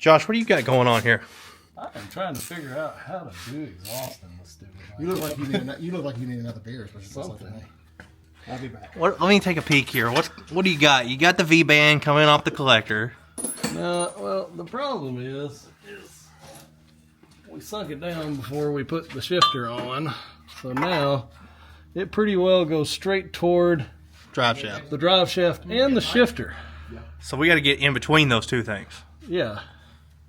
Josh, what do you got going on here? I'm trying to figure out how to do exhaust in this stupid thing. You look like you need another beer, especially like today. I'll be back. Let me take a peek here. What do you got? You got the V-band coming off the collector. No, well, the problem is we sunk it down before we put the shifter on. So now it pretty well goes straight toward Drive shaft. the drive shaft and the shifter. So we got to get in between those two things Yeah.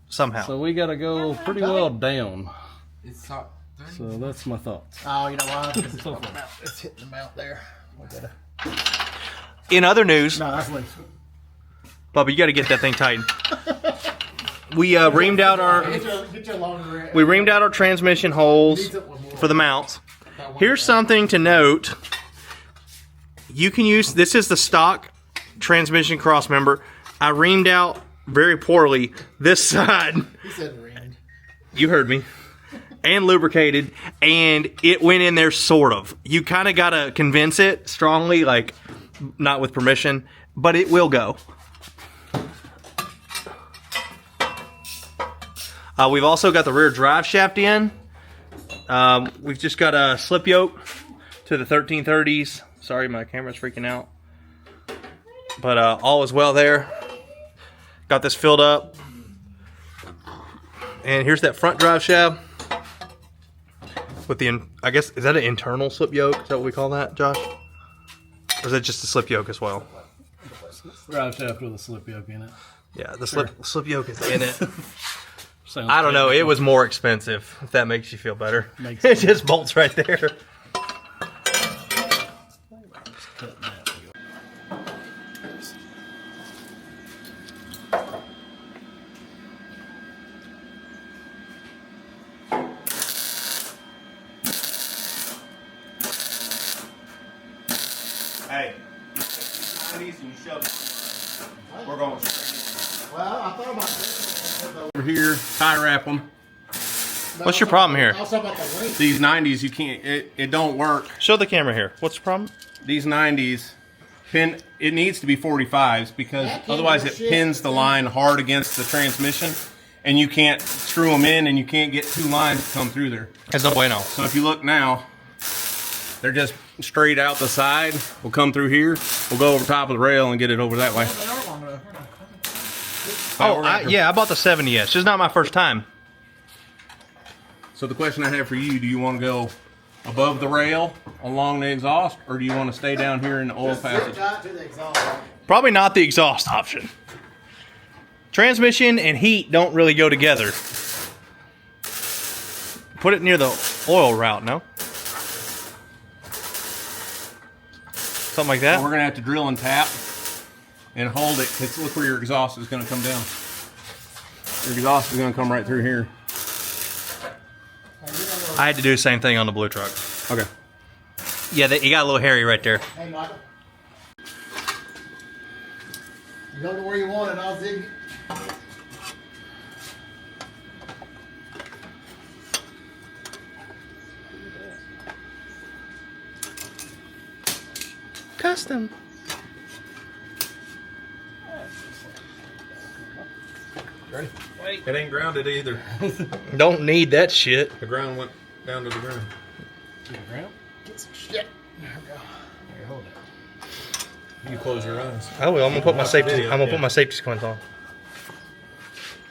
somehow. So we got to go pretty well down. It's hot. So that's my thoughts. Oh, you know why? It's hitting the mount there. In other news, No, that's loose. Bubba, you got to get that thing tightened. We reamed out our transmission holes for the mounts. Here's something to note. You can use, this is the stock transmission cross member. I reamed out very poorly this side. He said reamed. You heard me. And lubricated, and it went in there sort of. You kind of got to convince it strongly, like not with permission, but it will go. We've also got the rear drive shaft in. We've just got a slip yoke to the 1330s. Sorry, my camera's freaking out. But all is well there. Got this filled up. And here's that front drive shaft. With the, I guess, is that an internal slip yoke? Is that what we call that, Josh? Or is that just a slip yoke as well? Drive shaft with a slip yoke in it. Yeah, the slip yoke is in it. Sounds I don't know. technical. It was more expensive, if that makes you feel better. Makes It just bolts right there. Cut that. Hey, you take these and you shove it. We're going straight in. Well, I thought about this. Over here, tie wrap them. What's your problem here? I was talking about the link. These 90s, you can't. It don't work. Show the camera here. What's the problem? These 90s pin. It needs to be 45s because That can't otherwise go it shit. pins the line hard against the transmission, and you can't screw them in, and you can't get two lines to come through there. It's no bueno. So if you look now, they're just straight out the side. We'll come through here. We'll go over top of the rail and get it over that way. They are long enough. Oh, yeah, I bought the 70S. It's just not my first time. So the question I have for you: do you want to go above the rail along the exhaust, or do you want to stay down here in the oil passage? Tight to the exhaust. Probably not the exhaust option. Transmission and heat don't really go together. Put it near the oil route, no? Something like that? We're gonna have to drill and tap and hold it. Cause look where your exhaust is gonna come down. Your exhaust is gonna come right through here. I had to do the same thing on the blue truck. Okay. Yeah, you got a little hairy right there. Hey, Michael. You go to where you want it, I'll zig you. Custom. Ready? It ain't grounded either. Don't need that shit. The ground went down to the ground. Get some shit. There we go. Here, hold it. You close your eyes. I will. I'm gonna put my safety. Video, I'm gonna yeah. put my safety squint on.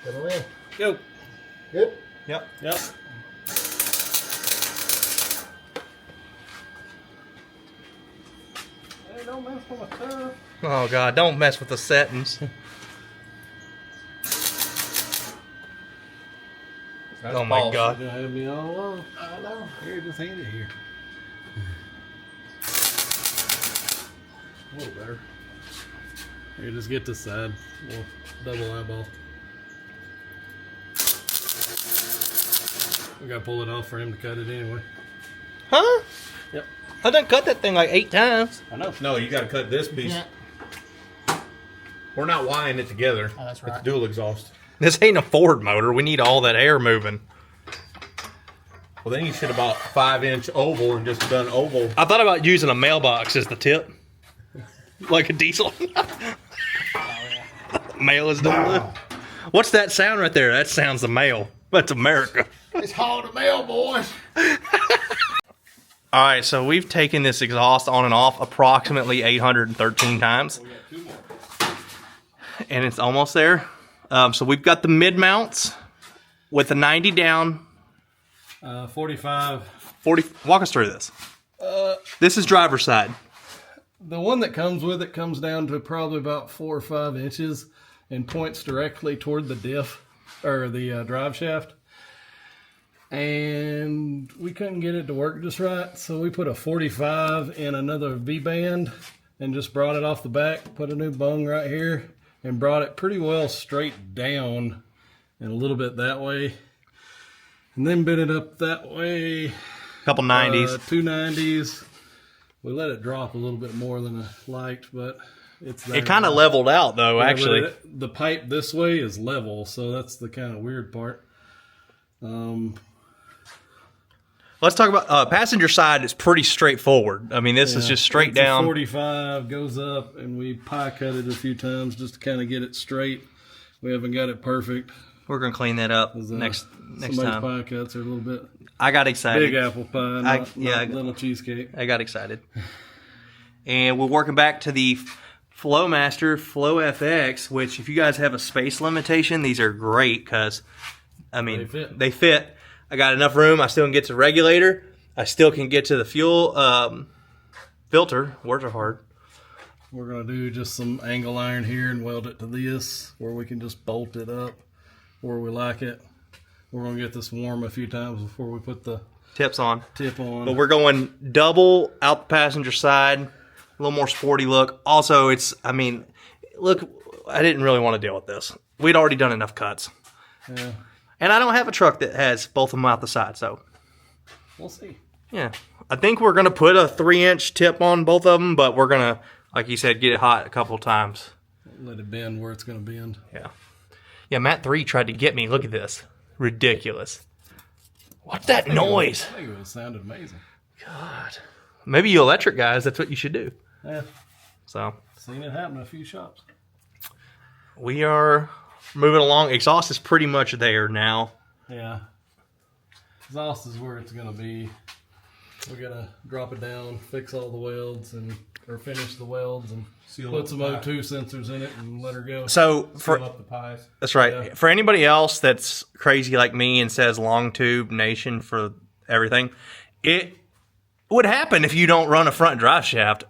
Put it in. Go. Good. Yep. Yep. Hey, don't mess with my stuff. Oh God! Don't mess with the settings. Oh my God! You're gonna have me all alone. I don't know. Here, just hand it here. A little better. Here, just get this side. We'll double eyeball. We gotta pull it off for him to cut it anyway. Huh? Yep. I done cut that thing like 8 times. I know. No, you got to cut this piece. Yeah. We're not wiring it together. Oh, that's right. It's dual exhaust. This ain't a Ford motor. We need all that air moving. Well, then you should about 5-inch oval and just done oval. I thought about using a mailbox as the tip, like a diesel. Mail is done. What's that sound right there? That sounds the mail. That's America. It's hauled the mail, boys. All right, so we've taken this exhaust on and off approximately 813 times. And it's almost there. So we've got the mid mounts with the 90 down. 45. 40. Walk us through this. This is driver's side. The one that comes with it comes down to probably about 4 or 5 inches and points directly toward the diff or the drive shaft. And we couldn't get it to work just right, so we put a 45 in another V-band and just brought it off the back, put a new bung right here, and brought it pretty well straight down and a little bit that way. And then bent it up that way. Couple 90s. 2 90s. We let it drop a little bit more than I liked, but it's there. It kind of leveled out, though, Yeah, actually. but the pipe this way is level, so that's the kind of weird part. Let's talk about passenger side. It's pretty straightforward. I mean, this is just straight it's a down. 45 goes up, and we pie cut it a few times just to kind of get it straight. We haven't got it perfect. We're gonna clean that up next Somebody's time. pie cuts are a little bit I got excited. big apple pie, not little cheesecake. I got excited. And we're working back to the Flowmaster Flow FX, which if you guys have a space limitation, these are great because, I mean, they fit. I got enough room. I still can get to the regulator. I still can get to the fuel filter. Words are hard. We're going to do just some angle iron here and weld it to this where we can just bolt it up where we like it. We're going to get this warm a few times before we put the Tips on. tip on. But we're going double out the passenger side. A little more sporty look. Also, it's, I mean, look, I didn't really want to deal with this. We'd already done enough cuts. Yeah, And I don't have a truck that has both of them out the side, so. we'll see. Yeah. I think we're going to put a 3-inch tip on both of them, but we're going to, like you said, get it hot a couple times. Let it bend where it's going to bend. Yeah. Yeah, Matt 3 tried to get me. Look at this. Ridiculous. What's that noise? I think it sounded amazing. God. Maybe you electric guys, that's what you should do. Yeah, So, seen it happen in a few shops. we are moving along. Exhaust is pretty much there now. Yeah. Exhaust is where it's going to be. We're going to drop it down, fix all the welds, or finish the welds, and put some O2 sensors in it and let her go. So, Fill up the pies. that's right. Yeah. For anybody else that's crazy like me and says long tube nation for everything, it would happen if you don't run a front drive shaft.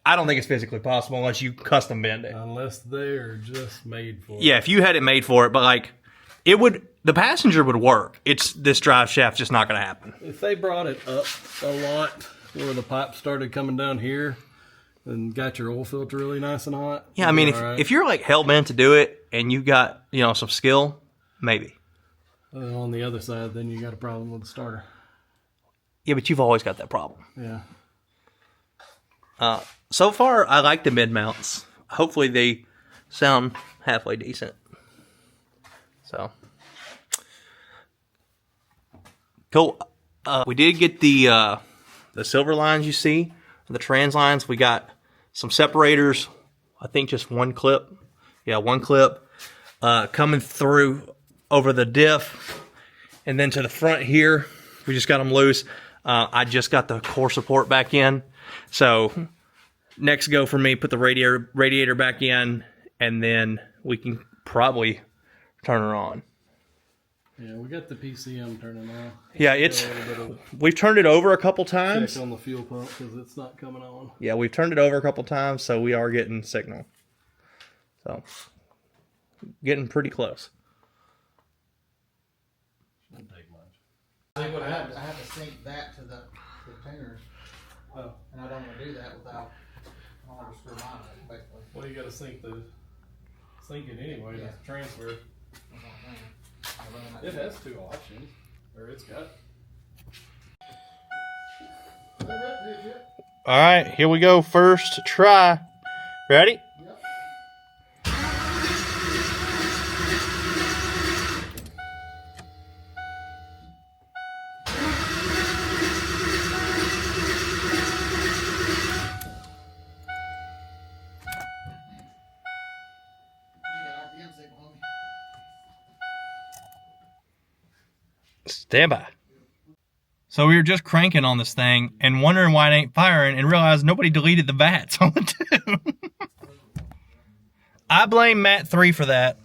I don't think it's physically possible unless you custom bend it. Unless they're just made for it. Yeah, if you had it made for it, but like it would, the passenger would work. It's this drive shaft just not going to happen. If they brought it up a lot where the pipe started coming down here and got your oil filter really nice and hot. Yeah, I mean, it'd be if you're like hell bent to do it and you got some skill, maybe. on the other side, then you got a problem with the starter. Yeah, but you've always got that problem. Yeah. So far, I like the mid mounts. Hopefully, they sound halfway decent. So, cool. We did get the silver lines. You see the trans lines. We got some separators. I think just one clip. Yeah, one clip coming through over the diff, and then to the front here. We just got them loose. I just got the core support back in. So next go for me, put the radiator back in, and then we can probably turn her on. Yeah, we got the PCM turning on. Yeah, we've turned it over a couple Check times. on the fuel pump because it's not coming on. Yeah, we've turned it over a couple times, so we are getting signal. So getting pretty close. Shouldn't take much. I think what I have to sync that to the tuners, Oh, and I don't want to do that without. I don't want to screw mine up, basically. well, you got to sync it anyway Yeah. to transfer. That's what I'm thinking. I run that- It has 2 options, or it's got. All right, here we go. First try. Ready? Yep. You got RPM signal, homie. Stand by. So we were just cranking on this thing and wondering why it ain't firing and realized nobody deleted the VATs on the tube. I blame Matt 3 for that.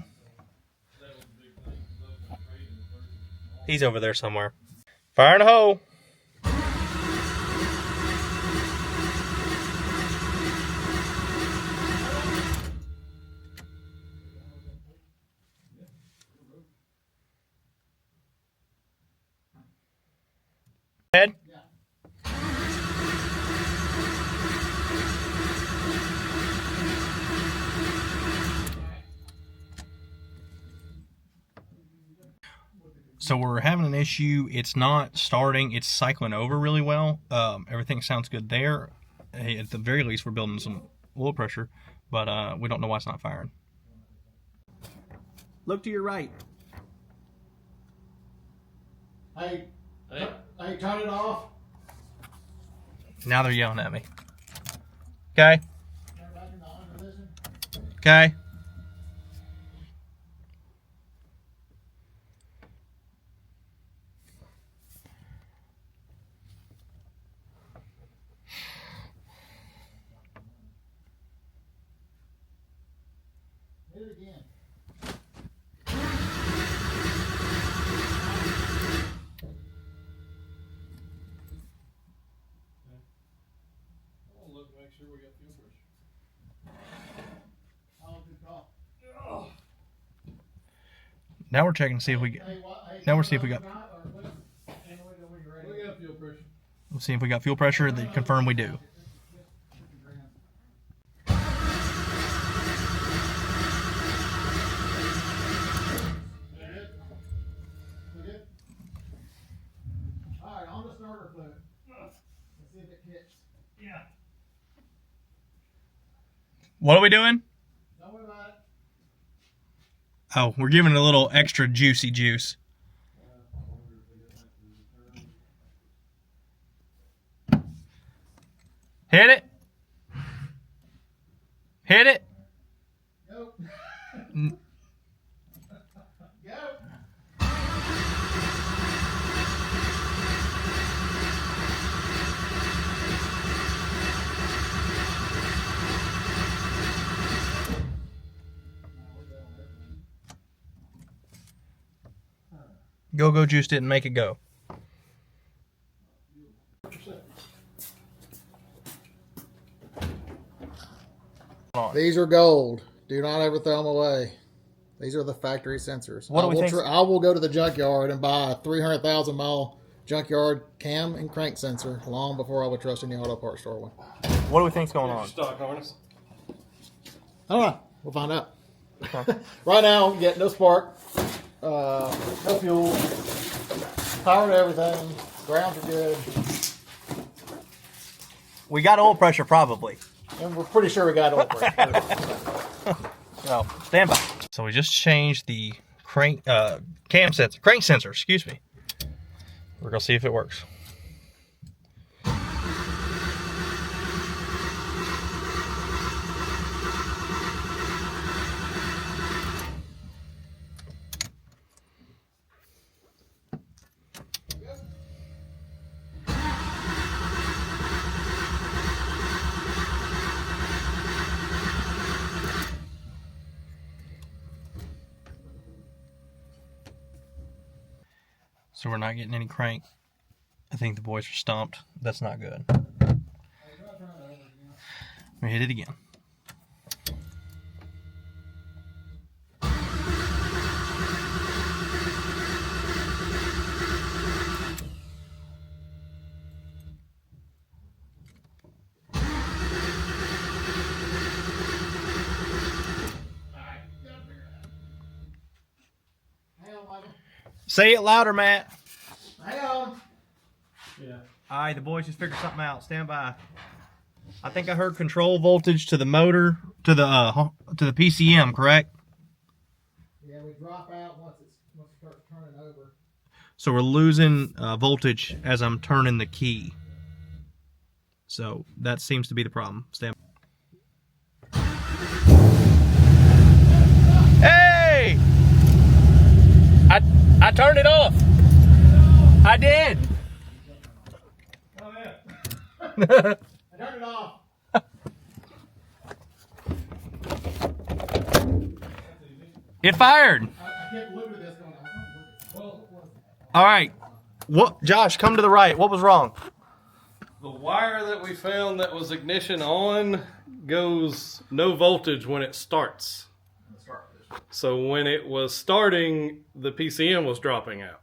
He's over there somewhere. Fire in a hole. Head. So we're having an issue. It's not starting. It's cycling over really well. Everything sounds good there. Hey, at the very least, we're building some oil pressure, but we don't know why it's not firing. Look to your right. Hey, turn it off. Now they're yelling at me. Okay. Okay. Hit it again. Make sure we got fuel pressure. Oh, good call. Now we're checking to see if we get. Now we're see if we got. We got fuel pressure. We'll see if we got fuel pressure. They confirm we do. Alright, on the starter fluid. Let's see if it kicks. Yeah. What are we doing? Don't worry about it. Oh, we're giving it a little extra juicy juice. Hit it. Hit it. Go. N- Go. Go-Go Juice didn't make it go. These are gold. Do not ever throw them away. These are the factory sensors. What do we think? I will go to the junkyard and buy a 300,000 mile junkyard cam and crank sensor long before I would trust any auto parts store one. What do we think's going on? Stock harness. I don't know. We'll find out. Right now, I'm getting no spark, no fuel, power to everything. Grounds are good, We got oil pressure probably. and we're pretty sure we got oil pressure. So stand by. So we just changed the crank sensor. Excuse me. We're gonna see if it works. So we're not getting any crank. I think the boys are stumped. That's not good. We hit it again. Say it louder, Matt. Hang on. Yeah. All right, the boys just figured something out. Stand by. I think I heard control voltage to the motor, to the PCM, correct? Yeah, we drop out once it starts turning over. So we're losing voltage as I'm turning the key. So that seems to be the problem. Stand by. Hey! I turned it off. I did. Oh yeah. I turned it off. It fired. I can't believe this going on. All right. What, Josh, come to the right. What was wrong? The wire that we found that was ignition on goes no voltage when it starts. So when it was starting, the PCM was dropping out.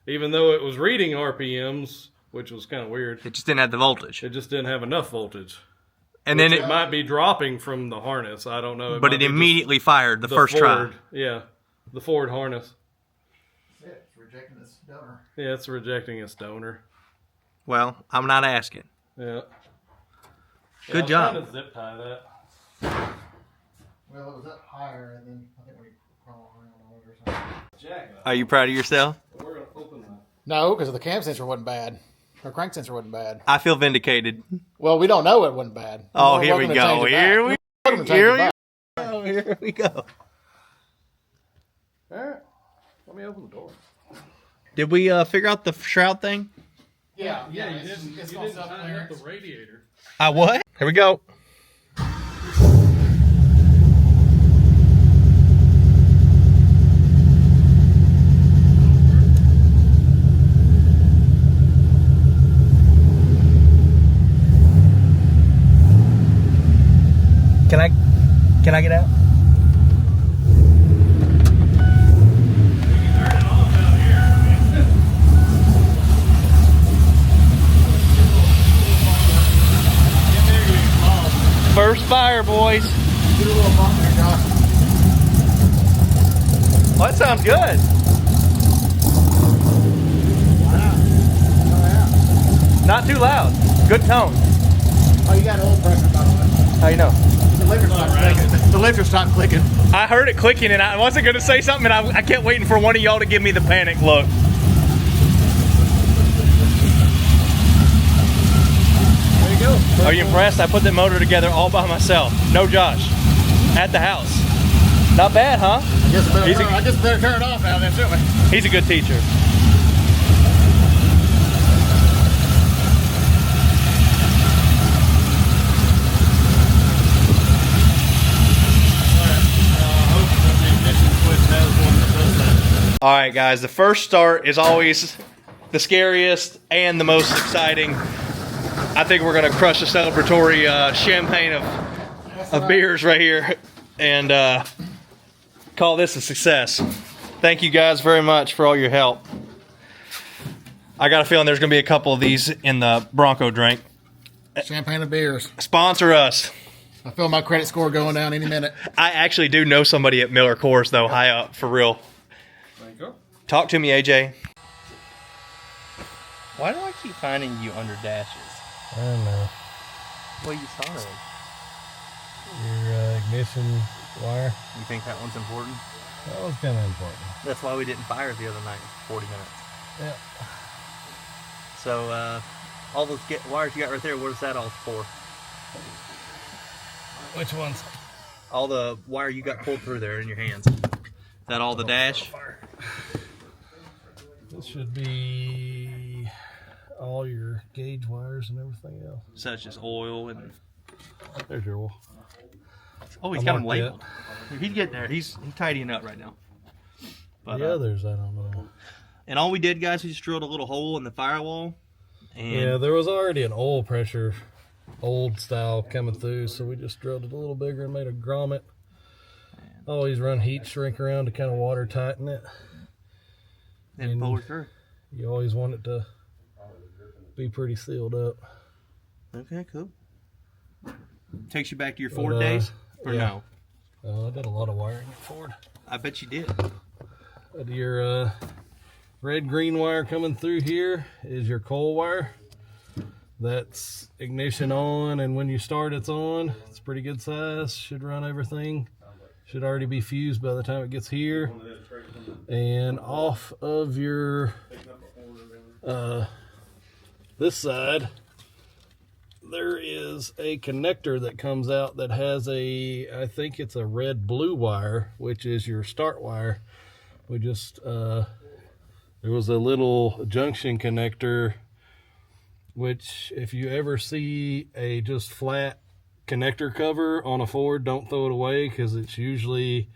Even though it was reading RPMs, which was kind of weird. It just didn't have the voltage. It just didn't have enough voltage. And then It might be dropping from the harness. I don't know. but might it be just immediately fired the first try. Ford, yeah, the Ford harness. Yeah, it's rejecting this donor. Yeah, it's rejecting its donor. Well, I'm not asking. Yeah. Good Yeah, job. I was trying to zip tie that. Well, it was up higher, and then I think we crawl around on it or something. Are you proud of yourself? We're gonna open that. No, because the cam sensor wasn't bad. Our crank sensor wasn't bad. I feel vindicated. Well, we don't know it wasn't bad. Oh, We're here we welcome to go. change it back. Here we Welcome to change here it we back. go. Here we go. All right. Let me open the door. Did we figure out the shroud thing? Yeah, Yeah, you it's- didn't. it's You gonna didn't tighten up self-clearance. the radiator. What? Here we go. Can I get out? First fire, boys. Get a little bump there, Josh. Well, that sounds good. Wow. Oh, yeah. Not too loud. Good tone. Oh, you got oil pressure, by the way. How you know? The lifter stopped clicking. The lifter stopped clicking. I heard it clicking and I wasn't going to say something and I kept waiting for one of y'all to give me the panic look. There you go. Are you impressed? I put the motor together all by myself. No Josh. At the house. Not bad, huh? I guess better turn it off now then, shouldn't we? He's a good teacher. All right, guys, the first start is always the scariest and the most exciting. I think we're going to crush a celebratory champagne of beers right here and call this a success. Thank you guys very much for all your help. I got a feeling there's going to be a couple of these in the Bronco drink. Champagne and beers. Sponsor us. I feel my credit score going down any minute. I actually do know somebody at Miller Coors, though, high up, for real. There you go. Talk to me, AJ. Why do I keep finding you under dashes? I don't know. Well, you saw it. Your ignition wire. You think that one's important? That was kind of important. That's why we didn't fire the other night, 40 minutes. Yeah. So, all those wires you got right there, what is that all for? Which ones? All the wire you got pulled through there in your hands. Is that all the dash? This should be all your gauge wires and everything else. Such as oil and... There's your. Oh, he's I got them marked labeled. He's getting there. He's tidying up right now. But, The others, I don't know. and all we did, guys, we just drilled a little hole in the firewall. And Yeah, there was already an oil pressure, old style coming through, so we just drilled it a little bigger and made a grommet. Always run heat shrink around to kind of water tighten it. then pull it through. You always want it to be pretty sealed up. Okay, cool. Takes you back to your Ford But, days? Or yeah. no? I did a lot of wiring at Ford. I bet you did. But your red-green wire coming through here is your coal wire. That's ignition on, and when you start, it's on. It's pretty good size. Should run everything. Should already be fused by the time it gets here. And off of your this side, there is a connector that comes out that has I think it's a red-blue wire, which is your start wire. We just there was a little junction connector, which if you ever see a just flat connector cover on a Ford, don't throw it away, because it's usually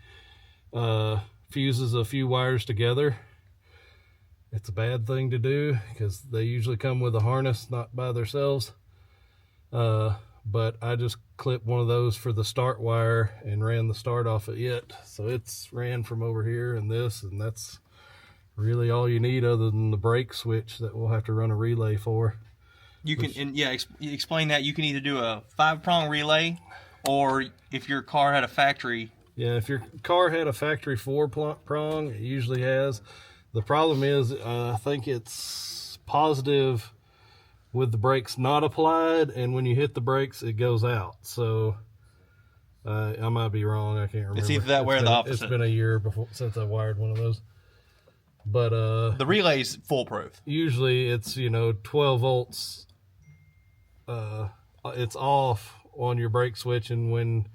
fuses a few wires together. It's a bad thing to do because they usually come with a harness, not by themselves. But I just clipped one of those for the start wire and ran the start off of it. So it's ran from over here and this, and that's really all you need other than the brake switch that we'll have to run a relay for. You can, and yeah, explain that. You can either do a 5-prong relay, or if your car had a factory. Yeah, if your car had a factory 4-prong, it usually has. The problem is, I think it's positive with the brakes not applied, and when you hit the brakes, it goes out. So I might be wrong. I can't remember. It's either that way or the opposite. It's been a year since I wired one of those. But the relay's foolproof. Usually, it's 12 volts. It's off on your brake switch, and when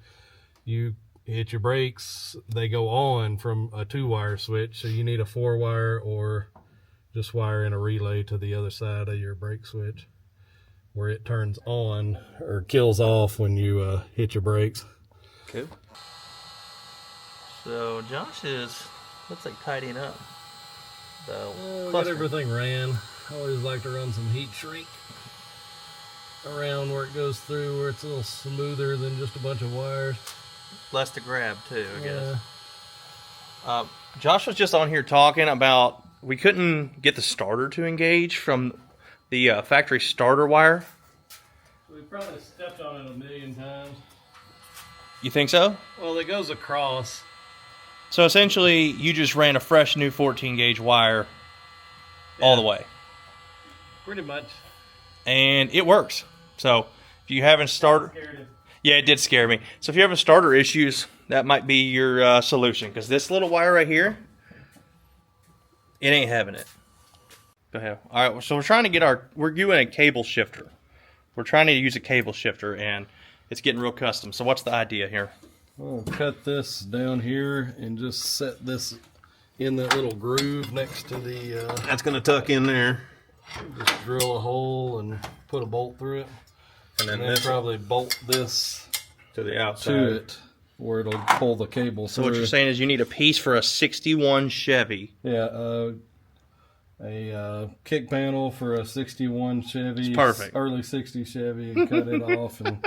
you hit your brakes, they go on from a 2-wire switch. So you need a 4-wire or just wire in a relay to the other side of your brake switch where it turns on or kills off when you hit your brakes. Cool. So Josh looks like tidying up. We got everything ran. I always like to run some heat shrink around where it goes through, where it's a little smoother than just a bunch of wires. Less to grab too, I guess. Josh was just on here talking about we couldn't get the starter to engage from the factory starter wire. We probably stepped on it 1,000,000 times. You think so? Well, it goes across. So essentially, you just ran a fresh new 14-gauge wire all the way. Pretty much. And it works. So if you haven't started... Yeah, it did scare me. So if you're having starter issues, that might be your solution. Because this little wire right here, it ain't having it. Go ahead. All right, so we're trying to get we're doing a cable shifter. We're trying to use a cable shifter, and it's getting real custom. So what's the idea here? I'll cut this down here and just set this in that little groove next to the... That's going to tuck in there. Just drill a hole and put a bolt through it. And then probably bolt this to the outside to it where it'll pull the cable So through. what you're saying is you need a piece for a 61 Chevy. Yeah, a kick panel for a 61 Chevy. It's perfect. Early 60 Chevy, and cut it off. And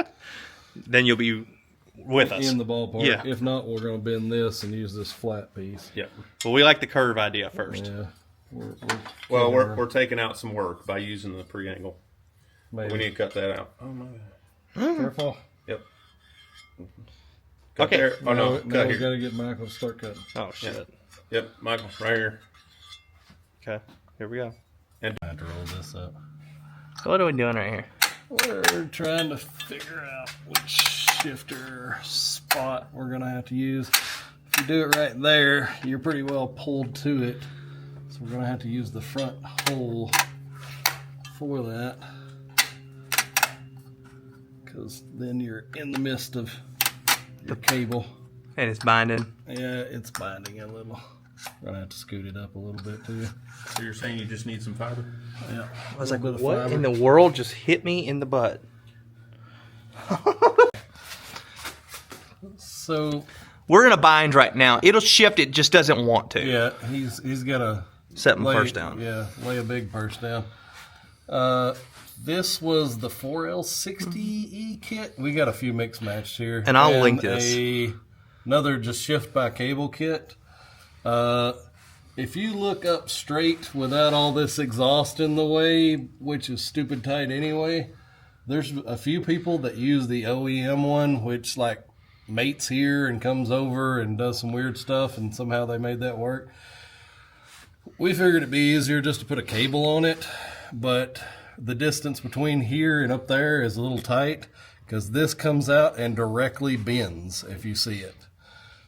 then you'll be with us. In the ballpark. Yeah. If not, we're going to bend this and use this flat piece. Yeah. But we like the curve idea first. Yeah. We're taking out some work by using the pre-angle. Maybe. We need to cut that out. Oh my God. Careful. Yep. Cut Okay. there. Oh no, Now cut we here. got to get Michael to start cutting. Oh, shit. Yep, Michael, right here. Okay. Here we go. I have to roll this up. So what are we doing right here? We're trying to figure out which shifter spot we're going to have to use. If you do it right there, you're pretty well pulled to it. So we're going to have to use the front hole for that. Because then you're in the midst of your cable. And it's binding. Yeah, it's binding a little. We're going to have to scoot it up a little bit too. So you're saying you just need some fiber? Yeah. I was like, bit of what fiber. in the world just hit me in the butt? So We're in a bind right now. It'll shift. It just doesn't want to. yeah, he's got to Set my purse down. Yeah, lay a big purse down. This was the 4L60E kit. We got a few mix matched here. And I'll link this. Another just shift by cable kit. If you look up straight without all this exhaust in the way, which is stupid tight anyway, there's a few people that use the OEM one, which like mates here and comes over and does some weird stuff, and somehow they made that work. We figured it'd be easier just to put a cable on it, but the distance between here and up there is a little tight because this comes out and directly bends if you see it.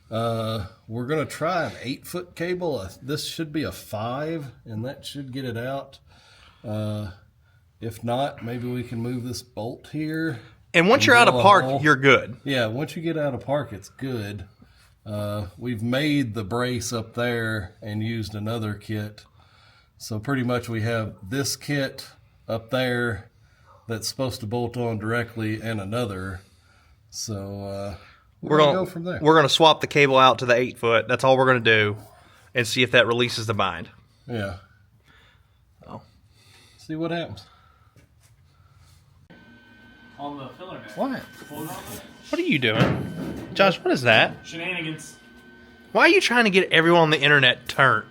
We're going to try an 8-foot cable. This should be a 5, and that should get it out. If not, maybe we can move this bolt here. And once you're out of drill a park, hole. you're good. Yeah, once you get out of park, it's good. We've made the brace up there and used another kit So pretty much we have this kit up there that's supposed to bolt on directly and another. So we're gonna go from there. We're gonna swap the cable out to the 8-foot. That's all we're gonna do, and see if that releases the bind. Yeah. Oh. See what happens. On the filler net. What? What are you doing? Josh, what is that? Shenanigans. Why are you trying to get everyone on the internet turned?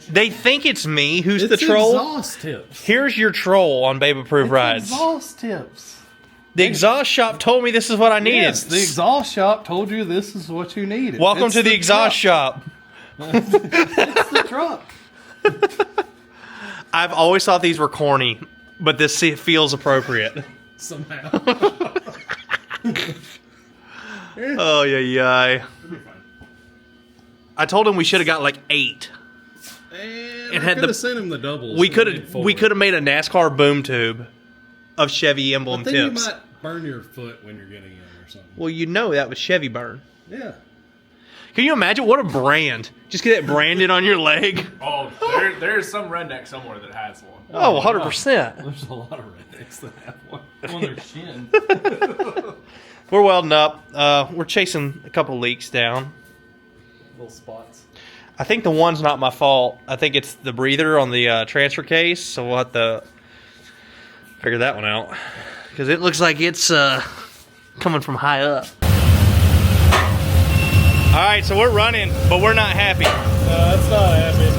They think it's me who's the It's troll. exhaust tips. Here's your troll on Babe Approved Rides. Exhaust tips. The exhaust shop told me this is what I needed. Yes, the exhaust shop told you this is what you needed. Welcome It's to the exhaust shop. It's the truck. I've always thought these were corny, but this feels appropriate. Somehow. Oh, yeah. I told him we should have got like 8. And I could have sent him the doubles. We could have made a NASCAR boom tube of Chevy emblem But then tips. you might burn your foot when you're getting in or something. Well, you know that was Chevy burn. Yeah. Can you imagine what a brand? Just get it branded on your leg. Oh, there's some redneck somewhere that has one. Oh, 100%. There's a lot of rednecks that have one on their shin. We're welding up. We're chasing a couple leaks down. Little spots. I think the one's not my fault. I think it's the breather on the transfer case. So we'll have to figure that one out. Because it looks like it's coming from high up. Alright, so we're running, but we're not happy. No, it's not happy.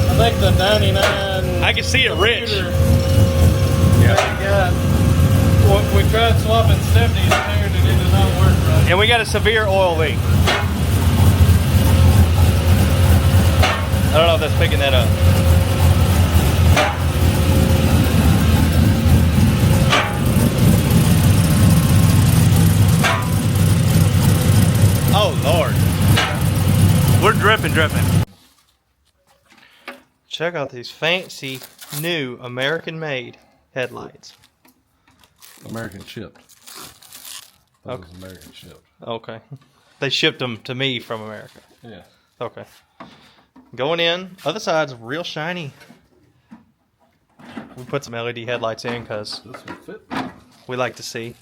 I think the 99... I can see it rich. Yeah. We tried swapping 70s there and it did not work right. And we got a severe oil leak. I don't know if that's picking that up. Oh, Lord. We're dripping. Check out these fancy, new, American-made headlights. American shipped. That Okay. was American shipped. Okay. They shipped them to me from America. Yeah. Okay. Going in. Other side's real shiny. We put some LED headlights in because This will fit. we like to see.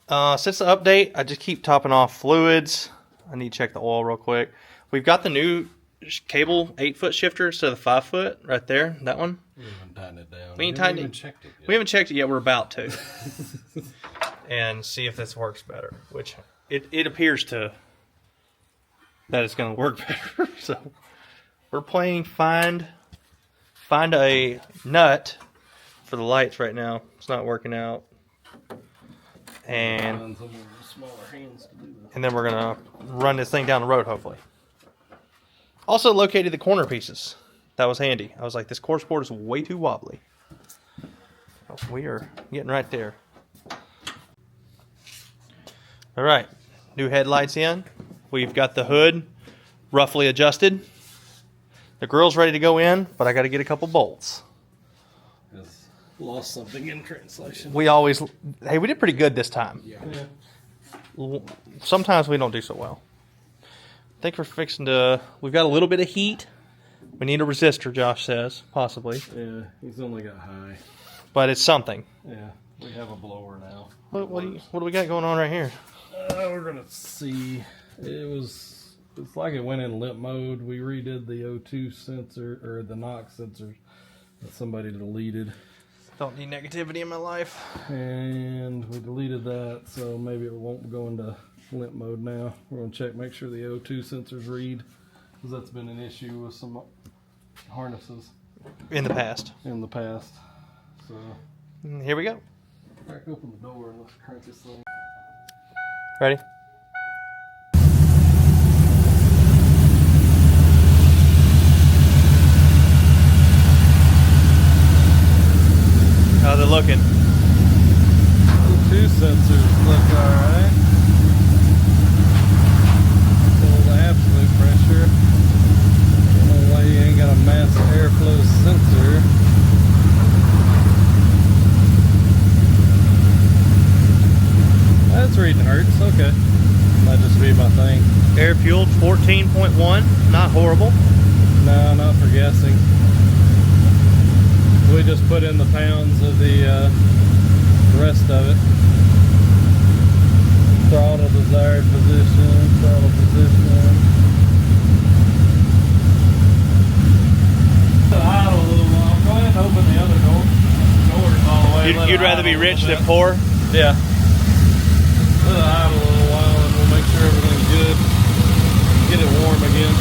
Since the update, I just keep topping off fluids. I need to check the oil real quick. We've got the new cable 8-foot shifter instead of the 5-foot right there. That one. We haven't tightened it down. We ain't haven't tightened even it. checked it yet. We haven't checked it yet. We're about to. And see if this works better. Which it appears to that it's going to work better. So we're playing find a nut for the lights right now. It's not working out. And then we're going to run this thing down the road, hopefully. Also located the corner pieces. That was handy. I was like, this course board is way too wobbly. Oh, we are getting right there. All right. New headlights in. We've got the hood roughly adjusted. The grill's ready to go in, but I got to get a couple bolts. Lost something in translation. We did pretty good this time. Yeah. Sometimes we don't do so well. I think we're fixing to... We've got a little bit of heat. We need a resistor, Josh says, possibly. Yeah, he's only got high. But it's something. Yeah, we have a blower now. What do we got going on right here? We're gonna see. It's like it went in limp mode. We redid the O2 sensor, or the NOx sensors that somebody deleted. Don't need negativity in my life. And we deleted that, so maybe it won't go into limp mode now. We're gonna check, make sure the O2 sensors read, because that's been an issue with some harnesses In the past. in the past. So, Here we go. crack open the door and let's crank this thing. Ready? How's it looking? O2 sensors look alright. Pull the absolute pressure. Don't know why you ain't got a mass airflow sensor. That's reading hertz, okay. fueled, 14.1. Not horrible. No, not for guessing. We just put in the pounds of the rest of it. Throttle desired position, throttle position. Idle a little long. Go ahead and open the other doors all the way. You'd rather be rich than poor? Yeah. Let it idle a little while and we'll make sure everything's good. Get it warm again.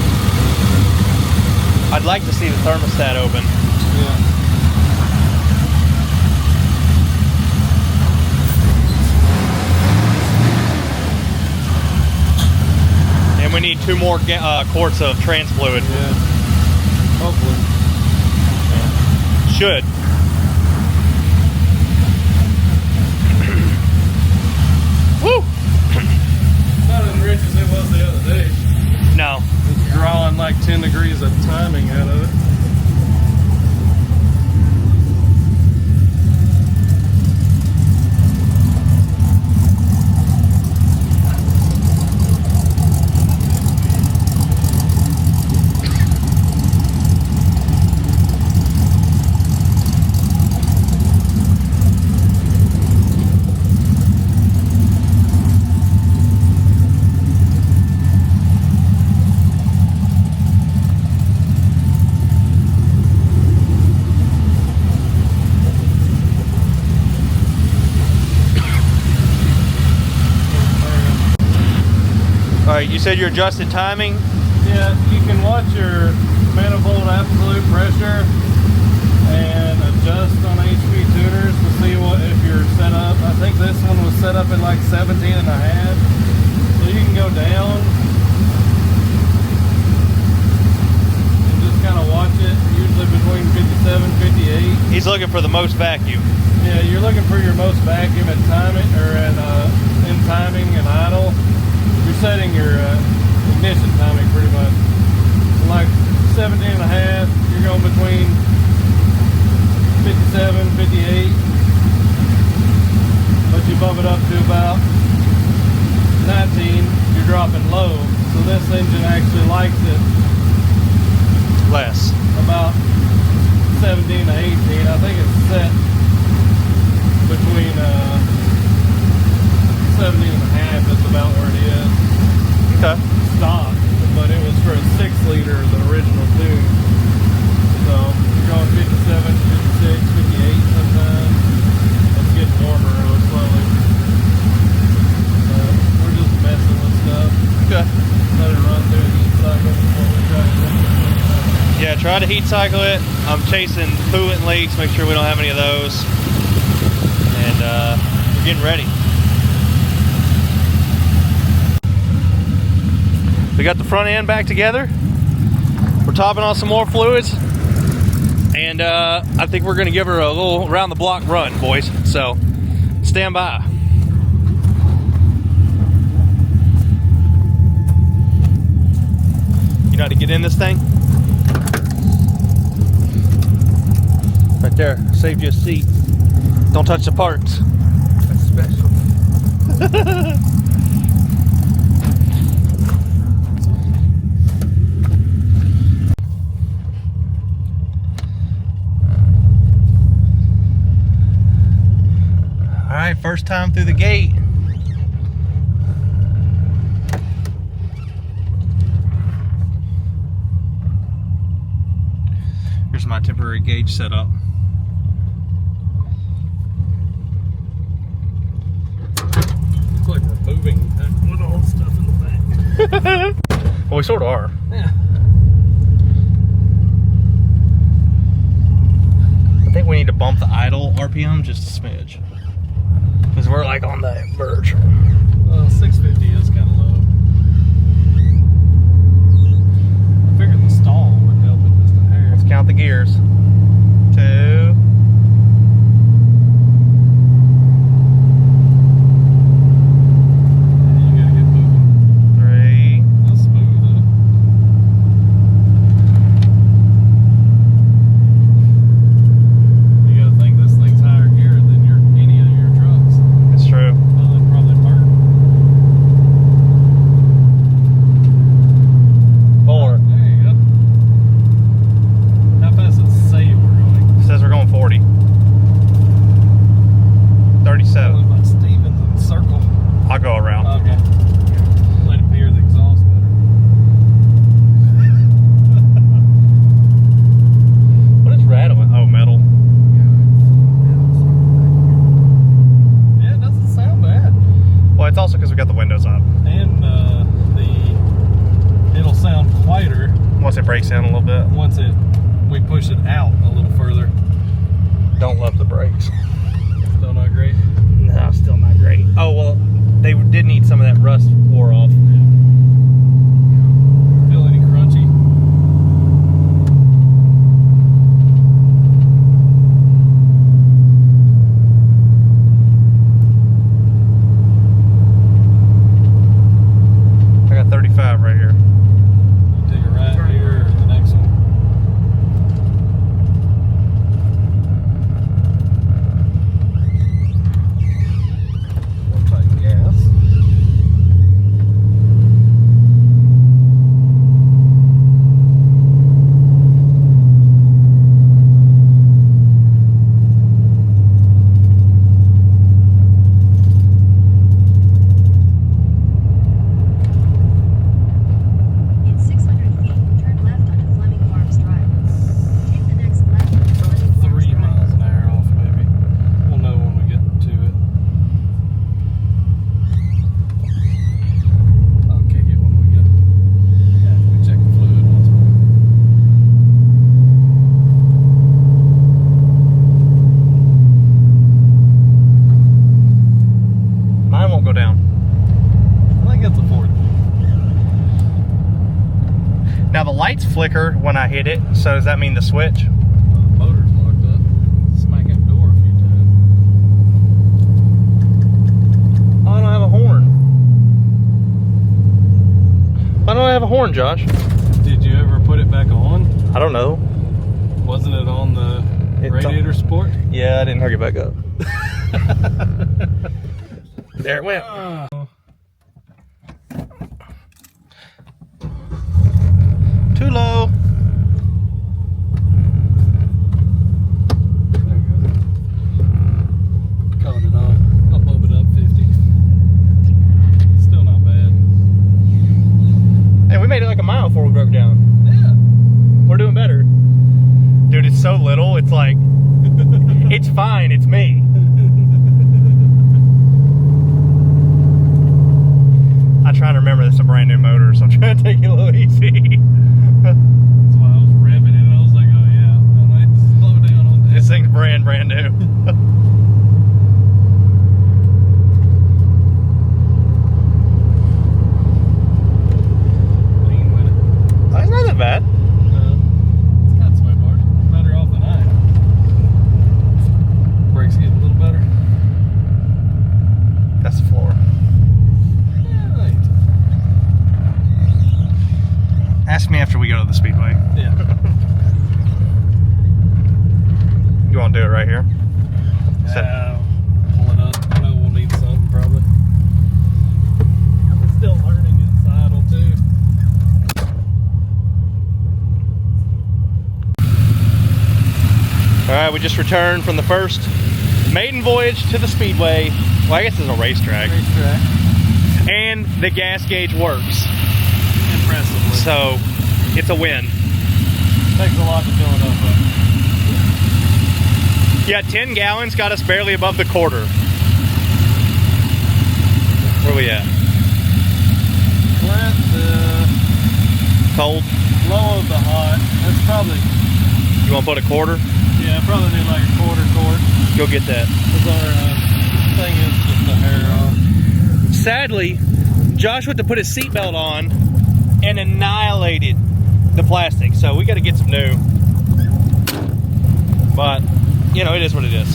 I'd like to see the thermostat open. Yeah. And we need 2 more quarts of trans fluid. Yeah. Hopefully. Should. Woo! Not as rich as it was the other day. No. It's drawing like 10 degrees of timing out of it. Alright, you said you adjusted timing? Yeah, you can watch your manifold absolute pressure and adjust on HP tuners to see what if you're set up. I think this one was set up at like 17 and a half. So you can go down and just kind of watch it, usually between 57 58. He's looking for the most vacuum. Yeah, you're looking for your most vacuum at timing or at in timing and idle. You're setting your ignition timing pretty much. Like 17 and a half, you're going between 57, 58. But you bump it up to about 19, you're dropping low. So this engine actually likes it Less. about 17 to 18. I think it's set between 17 and a half is about where it is. Okay. Stock, but it was for a 6-liter, the original tune. So you're going 57, 56, 58 sometimes. It's getting warmer really slowly. We're just messing with stuff. Okay. Let it run through a heat cycle before we try to Yeah, try to heat cycle it. I'm chasing coolant leaks, make sure we don't have any of those. And we're getting ready. We got the front end back together. We're topping on some more fluids. And I think we're gonna give her a little around the block run, boys. So stand by. You know how to get in this thing? Right there, saved you a seat. Don't touch the parts. That's special. All right, first time through the gate. Here's my temporary gauge setup. Looks like we're moving with all the stuff in the back. Well, we sort of are. Yeah. I think we need to bump the idle RPM just a smidge. Because we're like on the verge. 650 is kind of low. I figured the stall would help it just a hair. Let's count the gears. 2. You gotta get moving. 3. That's smooth, huh? You gotta think this thing's higher gear than any of your trucks. It's true. Well, they probably burn. once it breaks down a little bit. Once we push it out a little further. Don't love the brakes. Still not great. No, still not great. Oh, well, they did need some of that rust wore off. Feel any crunchy? I got 35 right here. Take a right here or the next one. Looks like gas. In 600 feet, turn left onto Fleming Farms Drive. Take the next left onto Fleming Farms 3 Drive. miles an hour off, maybe. We'll know when we get to it. I'll kick it when we get after we check the fluid once more. Mine won't go down. I think that's a Ford. Now the lights flicker when I hit it, so does that mean the switch? Motor's locked up. Smack that door a few times. Oh, I don't have a horn. Why don't I have a horn, Josh? Did you ever put it back on? I don't know. Wasn't it on the It's radiator support? Yeah, I didn't hook it back up. There it went. Too low. There we go. Caught it on. I'll bump it up 50. Still not bad. Hey, we made it like a mile before we broke down. Yeah. We're doing better. Dude, it's so little, it's like, it's fine, it's me. I try to remember this is a brand new motor, so I'm trying to take it a little easy. That's why I was revving it. I was like, oh yeah, I might slow down on that. This thing's brand new. Lean with it. That's not that bad. It's got sway bars. Better off than I am. Brakes getting a little better. That's the floor. Right. Ask me after we go to the speedway. Yeah. You want to do it right here? Set- Pull it up. I know we'll need something probably. I'm still learning its idle too. Alright, we just returned from the first maiden voyage to the speedway. Well, I guess it's a racetrack. Racetrack. And the gas gauge works. Impressively. So, it's a win. Takes a lot to fill it up. Yeah, 10 gallons got us barely above the quarter. Where we at? We're at the Cold? low of the hot. That's probably, You want to put a quarter? yeah, probably need like a quarter quart. Go get that. Because our thing is just a hair off. Sadly, Josh went to put his seatbelt on and annihilated the plastic. So we got to get some new. But, you know, it is what it is.